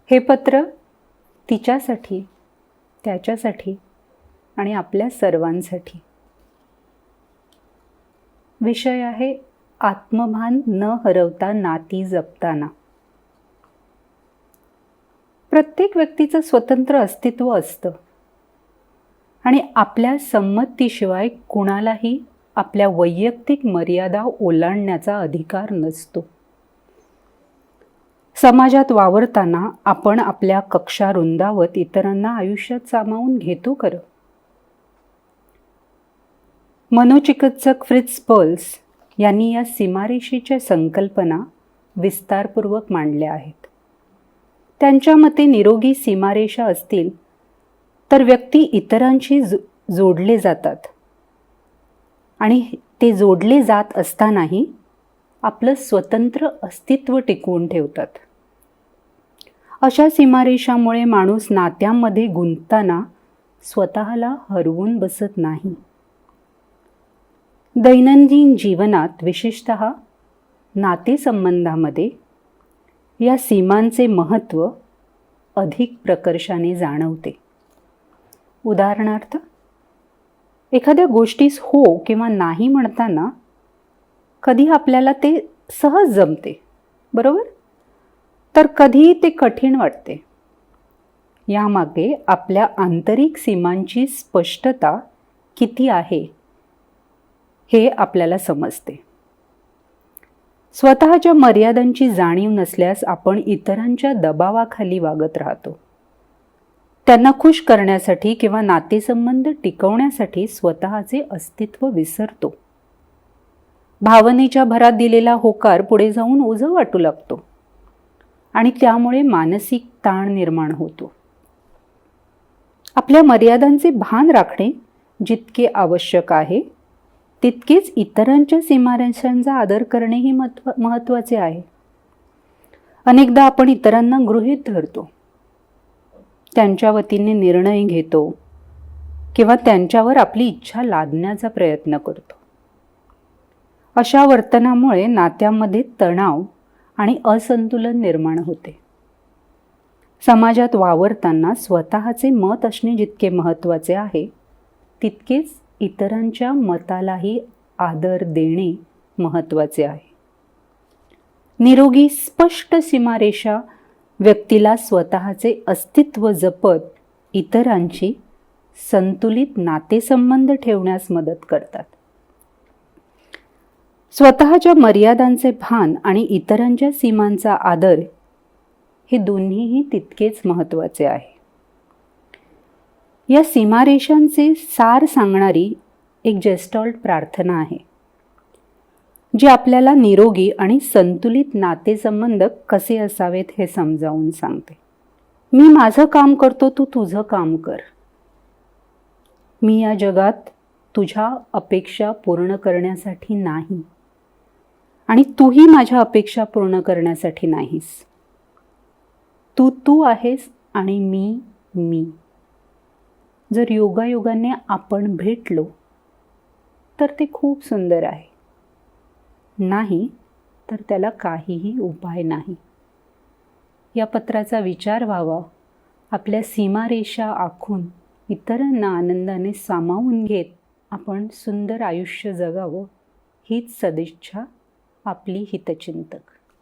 हे पत्र तिच्यासाठी, त्याच्यासाठी आणि आपल्या सर्वांसाठी. विषय आहे आत्मभान न हरवता नाती जपताना. प्रत्येक व्यक्तीचं स्वतंत्र अस्तित्व असतं आणि आपल्या संमतीशिवाय कुणालाही आपल्या वैयक्तिक मर्यादा ओलांडण्याचा अधिकार नसतो. समाजात वावरताना आपण आपल्या कक्षा रुंदावत इतरांना आयुष्यात सामावून घेतो खरं. मनोचिकित्सक फ्रिट्झ पर्ल्स यांनी या सीमारेषेच्या संकल्पना विस्तारपूर्वक मांडल्या आहेत. त्यांच्या मते निरोगी सीमारेषा असतील तर व्यक्ती इतरांशी जोडले जातात आणि ते जोडले जात असतानाही आपलं स्वतंत्र अस्तित्व टिकवून ठेवतात. अशा सीमारेषामुळे माणूस नात्यांमध्ये गुंतताना स्वतःला हरवून बसत नाही. दैनंदिन जीवनात विशेषतः नातेसंबंधामध्ये या सीमांचे महत्त्व अधिक प्रकर्षाने जाणवते. उदाहरणार्थ, एखाद्या गोष्टीस हो किंवा नाही म्हणताना कधी आपल्याला ते सहज जमते, बरोबर? तर कधी ते कठीण वाटते. यामागे आपल्या आंतरिक सीमांची स्पष्टता किती आहे हे आपल्याला समजते. स्वतःच्या मर्यादांची जाणीव नसल्यास आपण इतरांच्या दबावाखाली वागत राहतो. त्यांना खुश करण्यासाठी किंवा नातेसंबंध टिकवण्यासाठी स्वतःचे अस्तित्व विसरतो. भावनेच्या भरात दिलेला होकार पुढे जाऊन ओझं वाटू लागतो आणि त्यामुळे मानसिक ताण निर्माण होतो. आपल्या मर्यादांचे भान राखणे जितके आवश्यक आहे तितकेच इतरांच्या सीमारेषांचा आदर करणेही महत्त्वाचे आहे. अनेकदा आपण इतरांना गृहीत धरतो, त्यांच्या वतीने निर्णय घेतो किंवा त्यांच्यावर आपली इच्छा लादण्याचा प्रयत्न करतो. अशा वर्तनामुळे नात्यांमध्ये तणाव आणि असंतुलन निर्माण होते. समाजात वावरताना स्वतःचे मत असणे जितके महत्त्वाचे आहे तितकेच इतरांच्या मतालाही आदर देणे महत्त्वाचे आहे. निरोगी स्पष्ट सीमारेषा व्यक्तीला स्वतःचे अस्तित्व जपत इतरांची संतुलित नातेसंबंध ठेवण्यास मदत करतात. स्वतःच्या मर्यादांचे भान आणि इतरांच्या सीमांचा आदर हे दोन्हीही तितकेच महत्त्वाचे आहे. या सीमारेषांचे सार सांगणारी एक जेस्टॉल्ट प्रार्थना आहे, जी आपल्याला निरोगी आणि संतुलित नातेसंबंध कसे असावेत हे समजावून सांगते. मी माझं काम करतो, तू तुझं काम कर. मी या जगात तुझ्या अपेक्षा पूर्ण करण्यासाठी नाही आणि तूही माझ्या अपेक्षा पूर्ण करण्यासाठी नाहीस. तू आहेस आणि मी. जर योगायोगाने आपण भेटलो तर ते खूप सुंदर आहे, नाही तर त्याला काहीही उपाय नाही. या पत्राचा विचार व्हावा, आपल्या सीमारेषा आखून इतरांना आनंदाने सामावून घेत आपण सुंदर आयुष्य जगावं हीच सदिच्छा आपली हितचिंतक.